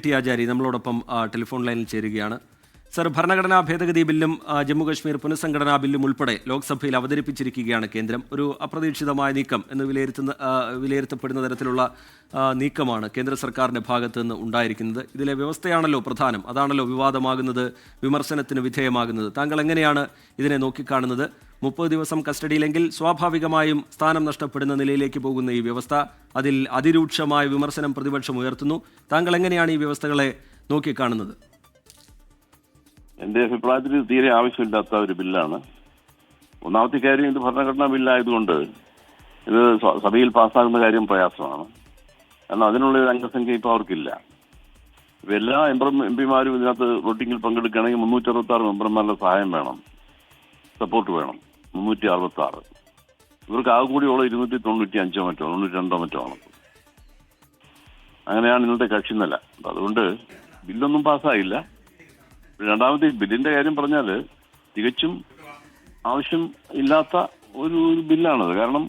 T ആചാരി നമ്മളോടൊപ്പം telephone ലൈനിൽ ചേരുകയാണ്. സർ, ഭരണഘടനാ ഭേദഗതി ബില്ലും ജമ്മുകശ്മീർ പുനഃസംഘടനാ ബില്ലും ഉൾപ്പെടെ ലോക്സഭയിൽ അവതരിപ്പിച്ചിരിക്കുകയാണ് കേന്ദ്രം. ഒരു അപ്രതീക്ഷിതമായ നീക്കം എന്ന് വിലയിരുത്തപ്പെടുന്ന തരത്തിലുള്ള നീക്കമാണ് കേന്ദ്ര സർക്കാരിൻ്റെ ഭാഗത്ത് നിന്ന് ഉണ്ടായിരിക്കുന്നത്. ഇതിലെ വ്യവസ്ഥയാണല്ലോ പ്രധാനം, അതാണല്ലോ വിവാദമാകുന്നത്, വിമർശനത്തിന് വിധേയമാകുന്നത്. താങ്കൾ എങ്ങനെയാണ് ഇതിനെ നോക്കിക്കാണുന്നത്? 30 ദിവസം കസ്റ്റഡിയിലെങ്കിൽ സ്വാഭാവികമായും സ്ഥാനം നഷ്ടപ്പെടുന്ന നിലയിലേക്ക് പോകുന്ന ഈ വ്യവസ്ഥ, അതിൽ അതിരൂക്ഷമായ വിമർശനം പ്രതിപക്ഷം ഉയർത്തുന്നു. താങ്കൾ എങ്ങനെയാണ് ഈ വ്യവസ്ഥകളെ നോക്കിക്കാണുന്നത്? എന്റെ അഭിപ്രായത്തിൽ തീരെ ആവശ്യമില്ലാത്ത ഒരു ബില്ലാണ്. ഒന്നാമത്തെ കാര്യം, ഇത് ഭരണഘടനാ ബില്ലായതുകൊണ്ട് ഇത് സഭയിൽ പാസ്സാകുന്ന കാര്യം പ്രയാസമാണ്. കാരണം അതിനുള്ള ഒരു അംഗസംഖ്യ ഇപ്പോൾ അവർക്കില്ല. എല്ലാ എംപിമാരും ഇതിനകത്ത് വോട്ടിങ്ങിൽ പങ്കെടുക്കുകയാണെങ്കിൽ 366 മെമ്പർമാരുടെ സഹായം വേണം, സപ്പോർട്ട് വേണം. 366 ഇവർക്ക് ആകെ കൂടിയുള്ള 295 മറ്റോ 92 മറ്റോ ആണ്. അങ്ങനെയാണ് ഇന്നത്തെ കക്ഷി നില. അപ്പം അതുകൊണ്ട് ബില്ലൊന്നും പാസ്സായില്ല. രണ്ടാമത്തെ ബില്ലിന്റെ കാര്യം പറഞ്ഞാൽ തികച്ചും ആവശ്യം ഇല്ലാത്ത ഒരു ബില്ലാണത്. കാരണം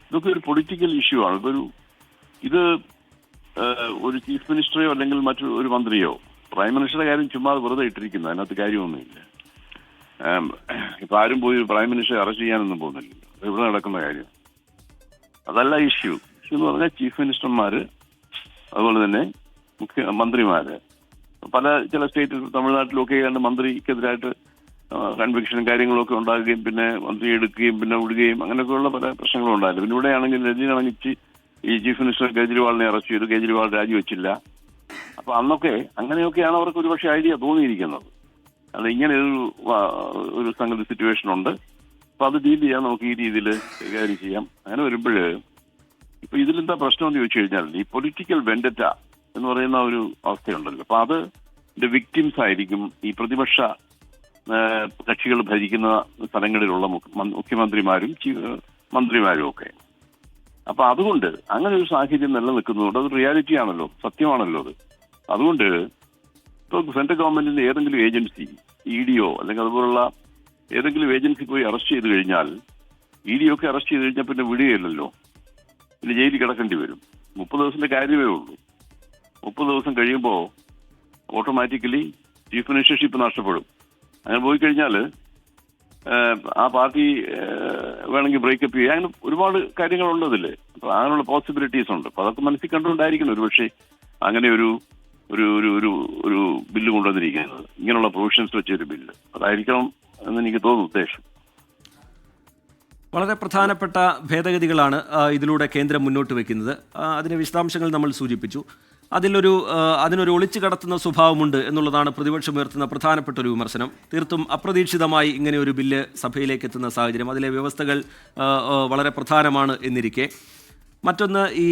ഇതൊക്കെ ഒരു പൊളിറ്റിക്കൽ ഇഷ്യൂ ആണ്. ഇത് ഒരു ചീഫ് മിനിസ്റ്ററെയോ അല്ലെങ്കിൽ മറ്റൊരു മന്ത്രിയോ, പ്രൈം മിനിസ്റ്ററുടെ കാര്യം ചുമ്മാ വെറുതെ ഇട്ടിരിക്കുന്നത്, അതിനകത്ത് കാര്യമൊന്നുമില്ല. ഇപ്പൊ ആരും പോയി പ്രൈം മിനിസ്റ്ററെ അറസ്റ്റ് ചെയ്യാനൊന്നും പോകുന്നില്ല. ഇവിടെ നടക്കുന്ന കാര്യം അതല്ല ഇഷ്യൂ എന്ന് പറഞ്ഞാൽ ചീഫ് മിനിസ്റ്റർമാര്, അതുപോലെ തന്നെ മന്ത്രിമാര്, ചില സ്റ്റേറ്റിൽ തമിഴ്നാട്ടിലൊക്കെ കണ്ട് മന്ത്രിക്കെതിരായിട്ട് കൺവിക്ഷനും കാര്യങ്ങളൊക്കെ ഉണ്ടാകുകയും പിന്നെ മന്ത്രി എടുക്കുകയും പിന്നെ വിടുകയും അങ്ങനെയൊക്കെയുള്ള പല പ്രശ്നങ്ങളും ഉണ്ടായിരുന്നു. പിന്നെ ഇവിടെയാണെങ്കിൽ രജനിയാണെങ്കിൽ ഈ ചീഫ് മിനിസ്റ്റർ കേജ്രിവാളിനെ അറസ്റ്റ് ചെയ്തു, കേജ്രിവാൾ രാജിവെച്ചില്ല. അപ്പൊ അന്നൊക്കെ അങ്ങനെയൊക്കെയാണ് അവർക്ക് ഒരുപക്ഷെ ഐഡിയ തോന്നിയിരിക്കുന്നത്. അത് ഇങ്ങനെ ഒരു സംഗതി സിറ്റുവേഷൻ ഉണ്ട്, അപ്പൊ അത് ഡീൽ ചെയ്യാൻ നമുക്ക് ഈ രീതിയിൽ കൈകാര്യം ചെയ്യാം. അങ്ങനെ വരുമ്പോൾ ഇപ്പൊ ഇതിലെന്താ പ്രശ്നം എന്ന് ചോദിച്ചു കഴിഞ്ഞാൽ, ഈ പൊളിറ്റിക്കൽ വെൻഡറ്റ എന്ന് പറയുന്ന ഒരു അവസ്ഥയുണ്ടല്ലോ. അപ്പൊ അതിന്റെ വിക്ടിംസ് ആയിരിക്കും ഈ പ്രതിപക്ഷ കക്ഷികൾ ഭരിക്കുന്ന സ്ഥലങ്ങളിലുള്ള മുഖ്യമന്ത്രിമാരും മന്ത്രിമാരും ഒക്കെ. അപ്പൊ അതുകൊണ്ട് അങ്ങനെ ഒരു സാഹചര്യം നിലനിൽക്കുന്നുണ്ട്. അത് റിയാലിറ്റി ആണല്ലോ, സത്യമാണല്ലോ അത്. അതുകൊണ്ട് ഇപ്പൊ സെൻട്രൽ ഗവൺമെന്റിന്റെ ഏതെങ്കിലും ഏജൻസി, EDO അല്ലെങ്കിൽ അതുപോലുള്ള ഏതെങ്കിലും ഏജൻസി പോയി അറസ്റ്റ് ചെയ്ത് കഴിഞ്ഞാൽ, EDO ഒക്കെ അറസ്റ്റ് ചെയ്ത് കഴിഞ്ഞാൽ പിന്നെ വിടുകയില്ലല്ലോ, പിന്നെ ജയിലിൽ കിടക്കേണ്ടി വരും. 30 ദിവസത്തിന്റെ കാര്യമേ ഉള്ളൂ. 30 ദിവസം കഴിയുമ്പോൾ ഓട്ടോമാറ്റിക്കലി ചീഫ് മിനിസ്റ്റർഷിപ്പ് നഷ്ടപ്പെടും. അങ്ങനെ പോയി കഴിഞ്ഞാൽ ആ പാർട്ടി വേണമെങ്കിൽ ബ്രേക്കപ്പ് ചെയ്യുക, അങ്ങനെ ഒരുപാട് കാര്യങ്ങളുണ്ട് അതിൽ. അപ്പൊ അങ്ങനെയുള്ള പോസിബിലിറ്റീസ് ഉണ്ട്. അപ്പൊ അതൊക്കെ മനസ്സിൽ കണ്ടുകൊണ്ടായിരിക്കണം ഒരുപക്ഷെ അങ്ങനെ ഒരു ഒരു ഒരു ഒരു ബില്ല് കൊണ്ടുവന്നിരിക്കുന്നത്, ഇങ്ങനെയുള്ള പ്രൊവിഷൻസ് വെച്ചൊരു ബില്ല്. അതായിരിക്കണം എന്ന് എനിക്ക് തോന്നുന്നു ഉദ്ദേശം. വളരെ പ്രധാനപ്പെട്ട ഭേദഗതികളാണ് ഇതിലൂടെ കേന്ദ്രം മുന്നോട്ട് വയ്ക്കുന്നത്. അതിൻ്റെ വിശദാംശങ്ങൾ നമ്മൾ സൂചിപ്പിച്ചു. അതിനൊരു ഒളിച്ചു കടത്തുന്ന സ്വഭാവമുണ്ട് എന്നുള്ളതാണ് പ്രതിപക്ഷം ഉയർത്തുന്ന പ്രധാനപ്പെട്ട ഒരു വിമർശനം. തീർത്തും അപ്രതീക്ഷിതമായി ഇങ്ങനെ ഒരു ബില്ല് സഭയിലേക്ക് എത്തുന്ന സാഹചര്യം, അതിലെ വ്യവസ്ഥകൾ വളരെ പ്രധാനമാണ് എന്നിരിക്കെ, മറ്റൊന്ന് ഈ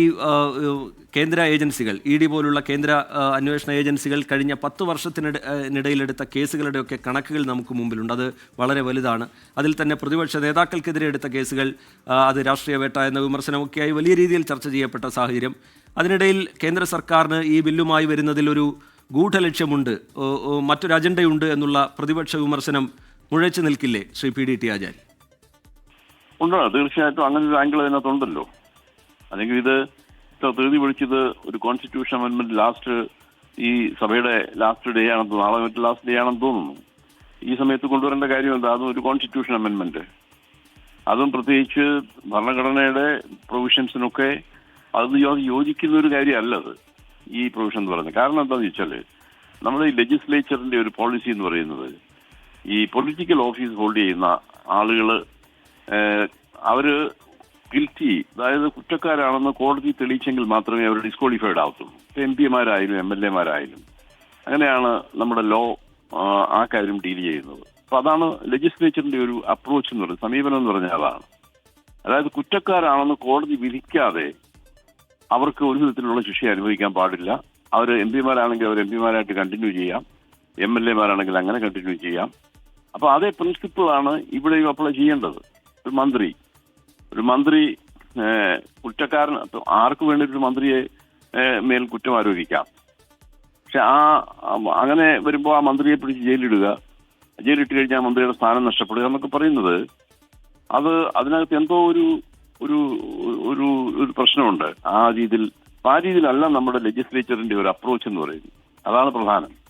കേന്ദ്ര ഏജൻസികൾ, ED പോലുള്ള കേന്ദ്ര അന്വേഷണ ഏജൻസികൾ കഴിഞ്ഞ 10 വർഷത്തിനിടയിലെടുത്ത കേസുകളുടെയൊക്കെ കണക്കുകൾ നമുക്ക് മുമ്പിലുണ്ട്. അത് വളരെ വലുതാണ്. അതിൽ തന്നെ പ്രതിപക്ഷ നേതാക്കൾക്കെതിരെ എടുത്ത കേസുകൾ, അത് രാഷ്ട്രീയ വേട്ട എന്ന വിമർശനമൊക്കെയായി വലിയ രീതിയിൽ ചർച്ച ചെയ്യപ്പെട്ട സാഹചര്യം. അതിനിടയിൽ കേന്ദ്ര സർക്കാരിന് ഈ ബില്ലുമായി വരുന്നതിൽ ഒരു ഗൂഢലക്ഷ്യമുണ്ട്, മറ്റൊരു അജണ്ടയുണ്ട് എന്നുള്ള പ്രതിപക്ഷ വിമർശനം മുഴച്ചു നിൽക്കില്ലേ ശ്രീ PDT ആചാരി? ഉണ്ടോ? തീർച്ചയായിട്ടും അങ്ങനെ ഒരു ആംഗിൾ അതിനകത്തുണ്ടല്ലോ. അല്ലെങ്കിൽ ഇത് തീയതി വിളിച്ചത് ഒരു കോൺസ്റ്റിറ്റ്യൂഷൻ അമെന്റ്മെന്റ് ലാസ്റ്റ്, ഈ സഭയുടെ ലാസ്റ്റ് ഡേ ആണെന്ന്, നാളെ മറ്റു ലാസ്റ്റ് ഡേ ആണെന്ന് തോന്നുന്നു. ഈ സമയത്ത് കൊണ്ടുവരേണ്ട കാര്യം എന്താ? അതും ഒരു കോൺസ്റ്റിറ്റ്യൂഷൻ അമെന്റ്മെന്റ്, അതും പ്രത്യേകിച്ച് ഭരണഘടനയുടെ പ്രൊവിഷൻസിനൊക്കെ അത് യോജിക്കുന്ന ഒരു കാര്യമല്ല അത്, ഈ പ്രൊവിഷൻ എന്ന് പറയുന്നത്. കാരണം എന്താണെന്ന് വെച്ചാൽ, നമ്മുടെ ഈ ലെജിസ്ലേച്ചറിന്റെ ഒരു പോളിസി എന്ന് പറയുന്നത്, ഈ പൊളിറ്റിക്കൽ ഓഫീസ് ഹോൾഡ് ചെയ്യുന്ന ആളുകൾ അവര് ഗിൽറ്റി, അതായത് കുറ്റക്കാരാണെന്ന് കോടതി തെളിയിച്ചെങ്കിൽ മാത്രമേ അവർ ഡിസ്ക്വാളിഫൈഡ് ആവത്തുള്ളൂ. MP മാരായാലും MLA മാരായാലും അങ്ങനെയാണ് നമ്മുടെ ലോ ആ കാര്യം ഡീൽ ചെയ്യുന്നത്. അപ്പൊ അതാണ് ലെജിസ്ലേച്ചറിന്റെ ഒരു അപ്രോച്ച് എന്ന് പറയുന്നത്, സമീപനം എന്ന് പറഞ്ഞാൽ അതാണ്. അതായത് കുറ്റക്കാരാണെന്ന് കോടതി വിധിക്കാതെ അവർക്ക് ഒരു വിധത്തിലുള്ള ശിക്ഷ അനുഭവിക്കാൻ പാടില്ല. അവർ MP മാരാണെങ്കിൽ അവർ MP മാരായിട്ട് കണ്ടിന്യൂ ചെയ്യാം, MLA മാരാണെങ്കിൽ അങ്ങനെ കണ്ടിന്യൂ ചെയ്യാം. അപ്പൊ അതേ പ്രിൻസിപ്പിളാണ് ഇവിടെയും അപ്ലൈ ചെയ്യേണ്ടത്. ഒരു മന്ത്രി കുറ്റക്കാരൻ, ആർക്ക് വേണ്ടിയിട്ട് ഒരു മന്ത്രിയെ മേൽ കുറ്റം ആരോപിക്കാം. പക്ഷെ അങ്ങനെ വരുമ്പോൾ ആ മന്ത്രിയെ പിടിച്ച് ജയിലിട്ട് കഴിഞ്ഞാൽ മന്ത്രിയുടെ സ്ഥാനം നഷ്ടപ്പെടുക എന്നൊക്കെ പറയുന്നത്, അതിനകത്ത് എന്തോ ഒരു ഒരു ഒരു പ്രശ്നമുണ്ട്. ആ രീതിയിൽ ആ രീതിയിലല്ല നമ്മുടെ ലെജിസ്ലേച്ചറിന്റെ ഒരു അപ്രോച്ച് എന്ന് പറയുന്നത്. അതാണ് പ്രധാനം.